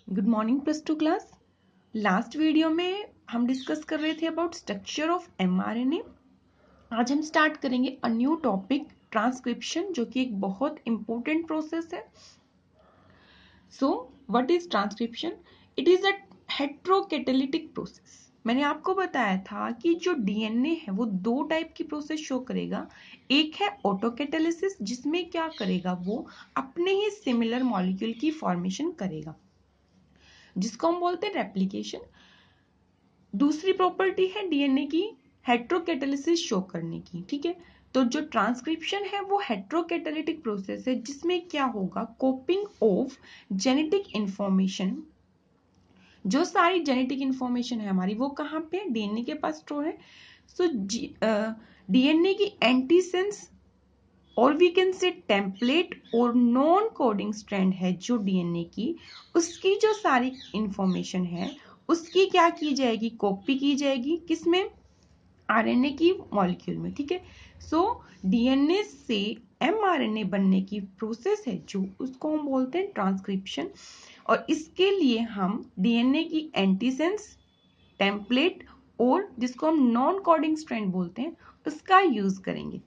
Good morning plus two class. Last video में हम discuss कर रहे थे अबाउट स्ट्रक्चर ऑफ एमआरएनए। आज हम स्टार्ट करेंगे अ न्यू टॉपिक ट्रांसक्रिप्शन, जो कि एक बहुत इंपॉर्टेंट प्रोसेस है। So what is transcription? It is a heterocatalytic process. मैंने आपको बताया था कि जो डीएनए है वो दो टाइप की प्रोसेस शो करेगा। एक है ऑटोकैटालिसिस, जिसमें क्या करेगा, वो अपने ही सिमिलर मॉलिक्यूल की फॉर्मेशन करेगा, जिसको हम बोलते हैं रेप्लिकेशन। दूसरी प्रॉपर्टी है डीएनए की हेट्रोकैटालिसिस शो करने की। ठीक है, तो जो ट्रांसक्रिप्शन है वो हेट्रोकैटालिटिक प्रोसेस है, जिसमें क्या होगा, कॉपिंग ऑफ जेनेटिक इंफॉर्मेशन। जो सारी जेनेटिक इंफॉर्मेशन है हमारी, वो कहाँ पे डीएनए के पास स्टोर है। सो डीएनए की एंटीसेंस और वी कैन से टेम्पलेट और नॉन कोडिंग स्ट्रैंड है जो डीएनए की, उसकी जो सारी इंफॉर्मेशन है उसकी क्या की जाएगी, कॉपी की जाएगी किसमें, आरएनए की मॉलिक्यूल में। ठीक है, सो डीएनए से एमआरएनए बनने की प्रोसेस है जो, उसको हम बोलते हैं ट्रांसक्रिप्शन। और इसके लिए हम डीएनए की एंटीसेंस, टेम्पलेट और जिसको हम नॉन कोडिंग स्ट्रैंड बोलते हैं उसका यूज करेंगे।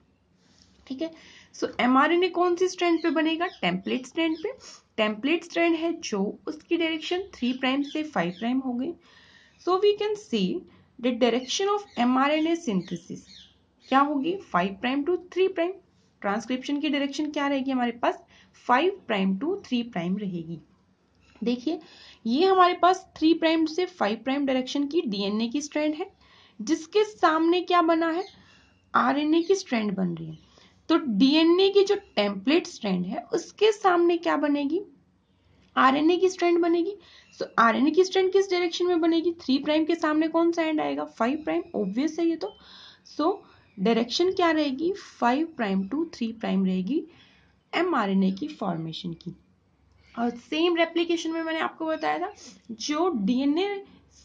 ठीक है, सो एमआरएनए कौन सी स्ट्रैंड पे बनेगा, टेम्पलेट स्ट्रैंड पे। टेम्पलेट स्ट्रैंड है जो, उसकी डायरेक्शन 3 प्राइम से 5 प्राइम हो गई। So we can see the direction of mRNA synthesis क्या होगी, 5 प्राइम टू 3 प्राइम। ट्रांसक्रिप्शन की डायरेक्शन क्या रहेगी हमारे पास, 5 प्राइम टू 3 प्राइम रहेगी। देखिए, ये हमारे पास 3 प्राइम से 5 प्राइम डायरेक्शन की डीएनए की स्ट्रैंड है, जिसके सामने क्या बना है, आरएनए की स्ट्रैंड बन रही है। तो डीएनए की जो टेम्पलेट स्ट्रैंड है उसके सामने क्या बनेगी, आरएनए की स्ट्रैंड बनेगी। सो आरएनए की स्ट्रैंड किस डायरेक्शन में बनेगी, 3 प्राइम के सामने कौन सा एंड आएगा, 5 प्राइम। ऑब्वियस है ये तो। सो डायरेक्शन क्या रहेगी, 5 प्राइम टू 3 प्राइम रहेगी एमआरएनए की फॉर्मेशन की। और सेम रेप्लिकेशन में मैंने आपको बताया था, जो डीएनए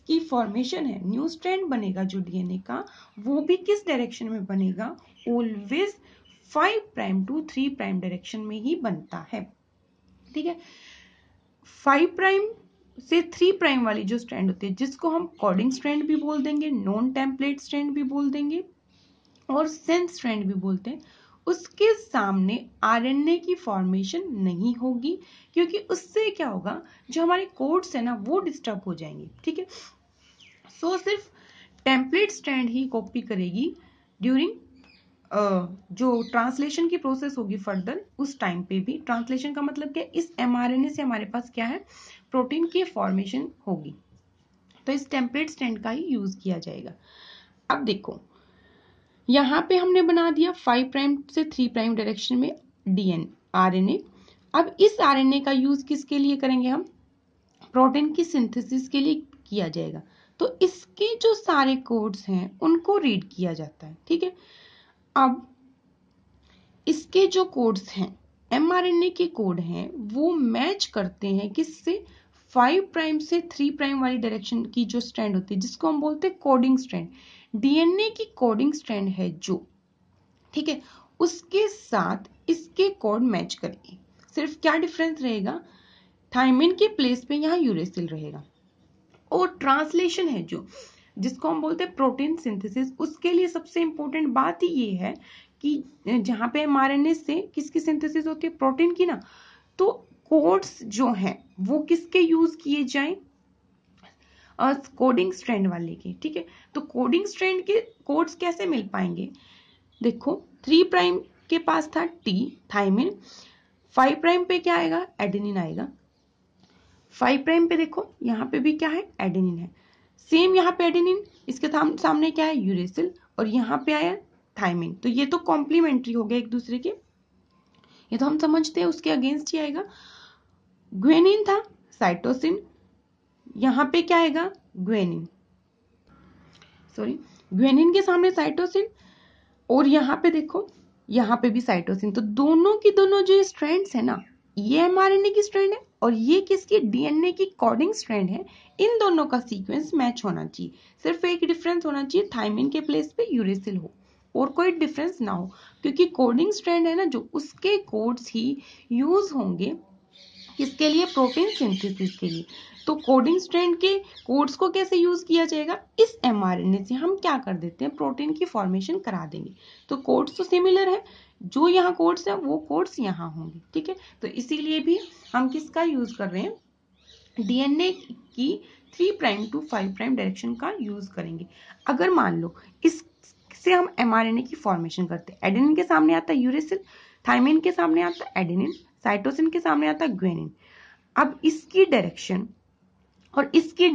की फॉर्मेशन है, न्यू स्ट्रैंड बनेगा जो डीएनए का, वो भी किस डायरेक्शन में बनेगा, always 5 prime to 3 prime direction में ही बनता है। ठीक है, 5 प्राइम से 3 प्राइम वाली जो स्ट्रैंड होती है, जिसको हम कोडिंग स्ट्रैंड भी बोल देंगे, नॉन टेम्पलेट स्ट्रैंड भी बोल देंगे और सेंस स्ट्रैंड भी बोलते हैं, उसके सामने आरएनए की फॉर्मेशन नहीं होगी, क्योंकि उससे क्या होगा, जो हमारे कोड्स है ना वो डिस्टर्ब हो जाएंगे। ठीक है, सो सिर्फ टेम्पलेट स्ट्रैंड ही कॉपी करेगी ड्यूरिंग जो ट्रांसलेशन की प्रोसेस होगी फर्दर, उस टाइम पे भी। ट्रांसलेशन का मतलब क्या, इस एमआरएनए से हमारे पास क्या है, प्रोटीन की फॉर्मेशन होगी, तो इस टेम्पलेट स्ट्रैंड का ही यूज किया जाएगा। अब देखो, यहाँ पे हमने बना दिया 5 प्राइम से 3 प्राइम डायरेक्शन में डीएन आरएनए। अब इस आरएनए का यूज किसके लिए करेंगे हम, प्रोटीन की सिंथेसिस के लिए किया जाएगा। तो इसके जो सारे कोड्स हैं उनको रीड किया जाता है। ठीक है, अब इसके जो कोड्स हैं, एमआरएनए के कोड हैं, वो मैच करते हैं किससे, 5 प्राइम से 3 प्राइम वाली डायरेक्शन की जो स्ट्रैंड होती है, जिसको हम बोलते हैं कोडिंग स्ट्रैंड। डीएनए की कोडिंग स्ट्रैंड है जो, ठीक है, उसके साथ इसके कोड मैच करेंगे। सिर्फ क्या डिफरेंस रहेगा, थायमिन के प्लेस पे यहाँ यूरेसिल रहेगा। और ट्रांसलेशन है जो, जिसको हम बोलते हैं प्रोटीन सिंथेसिस, उसके लिए सबसे इंपॉर्टेंट बात ही ये है कि जहां पे एमआरएनए से किसकी सिंथेसिस होती है, प्रोटीन की ना, तो कोड्स जो हैं वो किसके यूज किए जाएं, कोडिंग स्ट्रैंड वाले के। ठीक है, तो कोडिंग स्ट्रैंड के कोड्स कैसे मिल पाएंगे, देखो 3 प्राइम के पास था टी, थायमिन। 5 प्राइम पे क्या आएगा, एडेनिन आएगा। 5 प्राइम पे देखो यहाँ पे भी क्या है, एडेनिन है। सेम यहाँ पे एडेनिन, इसके सामने क्या है, यूरेसिल, और यहाँ पे आया थायमिन। तो ये तो कॉम्प्लीमेंट्री हो गया एक दूसरे के, ये तो हम समझते हैं, उसके अगेंस्ट ही आएगा। ग्वेनिन था, साइटोसिन, यहाँ पे क्या आएगा, ग्वेनिन, सॉरी, ग्वेनिन के सामने साइटोसिन, और यहाँ पे देखो, यहाँ पे भी साइटोसिन। तो दोनों की दोनों जो स्ट्रैंड्स है ना, ये एमआरएनए की स्ट्रैंड है और ये किसकी, डीएनए की कोडिंग स्ट्रैंड है। इन दोनों का सीक्वेंस मैच होना चाहिए। सिर्फ एक डिफरेंस होना चाहिए, थायमिन के प्लेस पे यूरेसिल हो, और कोई डिफरेंस ना हो, क्योंकि कोडिंग स्ट्रैंड है ना जो, उसके कोड्स ही यूज होंगे किसके लिए? प्रोटीन सिंथेसिस के लिए। तो कोडिंग स्ट्रैंड के कोड्स को कैसे यूज किया जाएगा? इस mRNA से हम क्या कर देते हैं? प्रोटीन की फॉर्मेशन करा देंगे। तो कोड्स तो सिमिलर है, जो यहाँ कोड्स है वो कोड्स यहाँ होंगे, ठीक है। तो इसीलिए भी हम किसका यूज कर रहे हैं? डीएनए की 3 प्राइम टू 5 प्राइम डायरेक्शन का यूज करेंगे। अगर मान लो इससे हम mRNA की फॉर्मेशन करते हैं, एडेनिन के सामने आता है यूरेसिल, थाइमिन के सामने आता है एडेनिन, साइटोसिन के सामने आता है ग्वानिन। अब इसकी डायरेक्शन और इसकी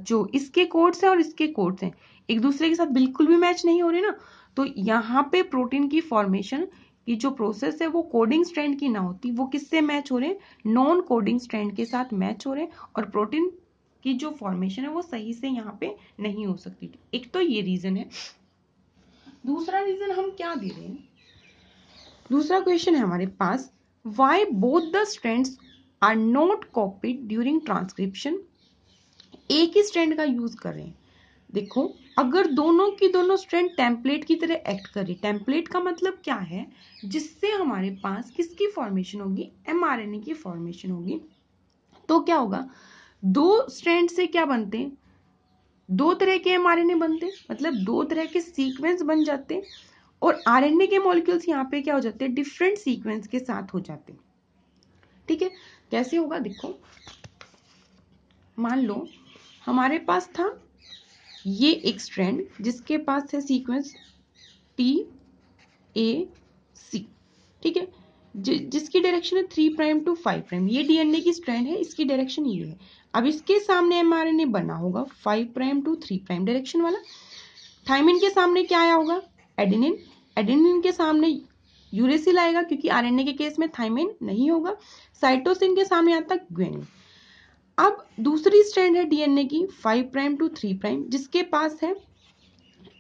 जो इसके कोड्स हैं और इसके कोड्स हैं एक दूसरे के साथ बिल्कुल भी मैच नहीं हो रहे ना, तो यहाँ पे प्रोटीन की फॉर्मेशन की जो प्रोसेस है वो कोडिंग स्ट्रैंड की ना होती, वो किससे मैच हो रहे हैं? नॉन कोडिंग स्ट्रैंड के साथ मैच हो रहे हैं, और प्रोटीन की जो फॉर्मेशन है वो सही से यहाँ पे नहीं हो सकती। एक तो ये रीजन है। दूसरा रीजन हम क्या दे रहे हैं? दूसरा क्वेश्चन है हमारे पास, why both the strands are not copied during transcription. एक ही स्ट्रैंड का यूज कर रहे हैं। देखो, अगर दोनों की दोनों स्ट्रैंड टेम्पलेट की तरह एक्ट कर रही, टेम्पलेट का मतलब क्या है? जिससे हमारे पास किसकी फॉर्मेशन होगी? mRNA की फॉर्मेशन होगी। तो क्या होगा? दो स्ट्रैंड से क्या बनते हैं? दो तरह के mRNA बनते हैं, मतलब दो तरह के सीक्वेंस बन जाते हैं, और आरएनए के मॉलिक्यूल्स यहाँ पे क्या हो जाते हैं? डिफरेंट सीक्वेंस के साथ हो जाते हैं, ठीक है। कैसे होगा? देखो, मान लो हमारे पास था ये एक स्ट्रैंड जिसके पास है सीक्वेंस TAC, ठीक है, जिसकी डायरेक्शन है 3 प्राइम टू 5 प्राइम। ये डीएनए की स्ट्रैंड है, इसकी डायरेक्शन ये है। अब इसके सामने mRNA बना होगा 5 प्राइम टू 3 प्राइम डायरेक्शन वाला। थाइमिन के सामने क्या आया होगा? एडेनिन। एडेनिन के सामने यूरेसिल आएगा, क्योंकि आरएनए के केस में थाइमिन नहीं होगा। साइटोसिन के सामने आता ग्वानिन। अब दूसरी स्ट्रैंड है डीएनए की 5 प्राइम टू 3 प्राइम, जिसके पास है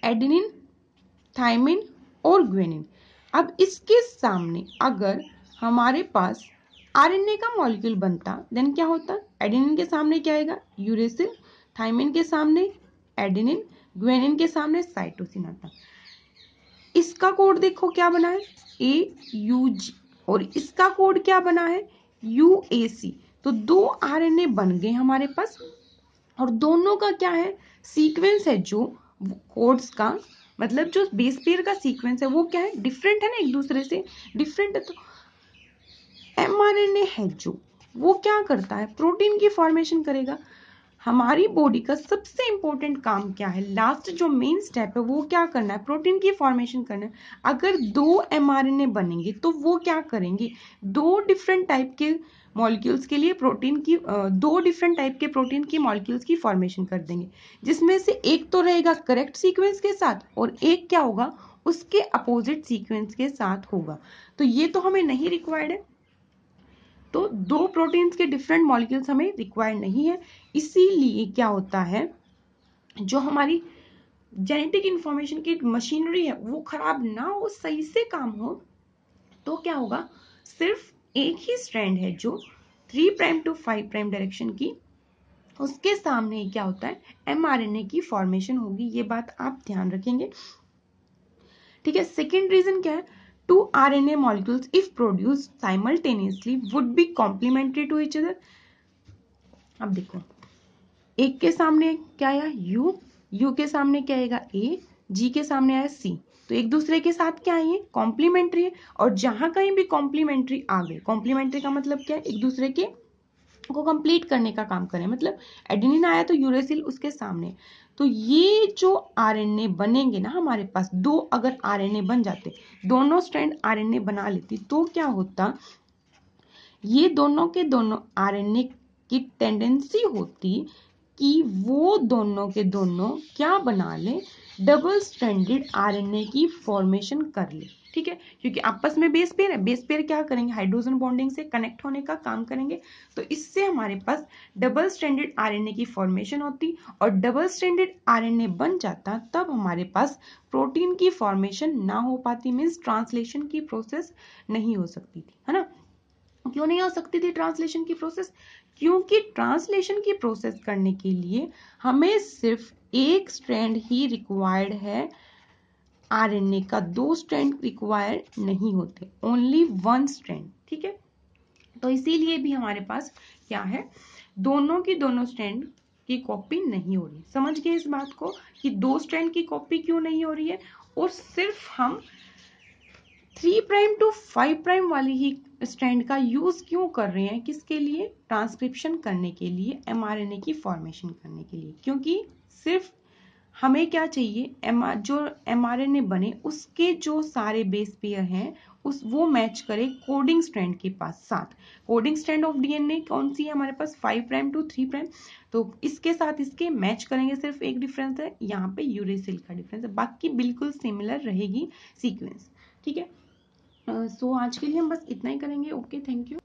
एडेनिन, थाइमिन और ग्वानिन। अब इसके सामने अगर हमारे पास आरएनए का मॉलिक्यूल बनता, देन क्या होता? एडेनिन के सामने क्या आएगा? यूरेसिल, थाइमिन के सामने एडेनिन, ग्वानिन के सामने साइटोसिन आता। इसका कोड देखो क्या बना है? AUG, और इसका कोड क्या बना है? UAC। तो दो आरएनए बन गए हमारे पास, और दोनों का क्या है? सीक्वेंस है जो कोड्स का, मतलब जो बेस पेयर का सीक्वेंस है वो क्या है? डिफरेंट है ना, एक दूसरे से डिफरेंट है। तो mRNA है जो, वो क्या करता है? प्रोटीन की फॉर्मेशन करेगा। हमारी बॉडी का सबसे इंपॉर्टेंट काम क्या है? लास्ट जो मेन स्टेप है वो क्या करना है? प्रोटीन की फॉर्मेशन करना है। अगर दो mRNA बनेंगे तो वो क्या करेंगे? दो डिफरेंट टाइप के मॉलिक्यूल्स के लिए प्रोटीन की दो डिफरेंट टाइप के प्रोटीन की मॉलिक्यूल्स की फॉर्मेशन कर देंगे, जिसमें से एक तो रहेगा करेक्ट सीक्वेंस के साथ, और एक क्या होगा? उसके अपोजिट सीक्वेंस के साथ होगा। तो ये तो हमें नहीं रिक्वायर्ड है, तो दो प्रोटीन्स के डिफरेंट मॉलिक्यूल्स हमें रिक्वायर्ड नहीं है। इसीलिए क्या होता है, जो हमारी जेनेटिक इंफॉर्मेशन की मशीनरी है वो खराब ना हो, सही से काम हो, तो क्या होगा? सिर्फ एक ही स्ट्रैंड है जो 3 प्राइम टू 5 प्राइम डायरेक्शन की, उसके सामने क्या होता है? mRNA की फॉर्मेशन होगी। ये बात आप ध्यान रखेंगे, ठीक है। सेकेंड रीजन क्या है? Two RNA molecules, if produced simultaneously, would be complementary to each other. अब देखो, एक के सामने क्या आया? U के सामने क्या आएगा? A, G के सामने आया C। तो एक दूसरे के साथ क्या है? कॉम्प्लीमेंट्री है। और जहां कहीं भी कॉम्प्लीमेंट्री आ गई, कॉम्प्लीमेंट्री का मतलब क्या है? एक दूसरे के को कंप्लीट करने का काम करें। मतलब एडेनिन आया तो यूरेसिल उसके सामने। तो ये जो आरएनए बनेंगे ना हमारे पास, दो अगर आरएनए बन जाते, दोनों स्ट्रैंड आरएनए बना लेती, तो क्या होता? ये दोनों के दोनों आरएनए की टेंडेंसी होती कि वो दोनों के दोनों क्या बना ले? डबल स्ट्रैंडेड आरएनए की फॉर्मेशन कर ले, ठीक है। क्योंकि आपस में बेस पेयर है, बेस पेयर क्या करेंगे? हाइड्रोजन बॉन्डिंग से कनेक्ट होने का काम करेंगे। तो इससे हमारे पास डबल स्ट्रैंडेड आरएनए की फॉर्मेशन होती, और डबल स्ट्रैंडेड आरएनए बन जाता, तब हमारे पास प्रोटीन की फॉर्मेशन ना हो पाती, मीन्स ट्रांसलेशन की प्रोसेस नहीं हो सकती थी, है ना। क्यों नहीं हो सकती थी ट्रांसलेशन की प्रोसेस? क्योंकि ट्रांसलेशन की प्रोसेस करने के लिए हमें सिर्फ एक स्ट्रैंड ही रिक्वायर्ड है आरएनए का, दो स्ट्रैंड रिक्वायर्ड नहीं होते, ओनली वन स्ट्रैंड, ठीक है। तो इसीलिए भी हमारे पास क्या है, दोनों की दोनों स्ट्रैंड की कॉपी नहीं हो रही। समझ गए इस बात को कि दो स्ट्रैंड की कॉपी क्यों नहीं हो रही है, और सिर्फ हम 3' टू 5' वाली ही स्ट्रैंड का यूज क्यों कर रहे हैं, किसके लिए, ट्रांसक्रिप्शन करने के लिए, mRNA की फॉर्मेशन करने के लिए। क्योंकि सिर्फ हमें क्या चाहिए, जो mRNA बने उसके जो सारे बेस पेयर हैं वो मैच करे कोडिंग स्ट्रैंड के पास साथ। कोडिंग स्ट्रैंड ऑफ डीएनए कौन सी है हमारे पास, 5' टू 3', तो इसके साथ इसके मैच करेंगे। सिर्फ एक डिफरेंस है, यहाँ पे यूरेसिल का डिफरेंस है, बाकी बिल्कुल सिमिलर रहेगी सीक्वेंस। ठीक है, सो आज के लिए हम बस इतना ही करेंगे। Okay, thank you.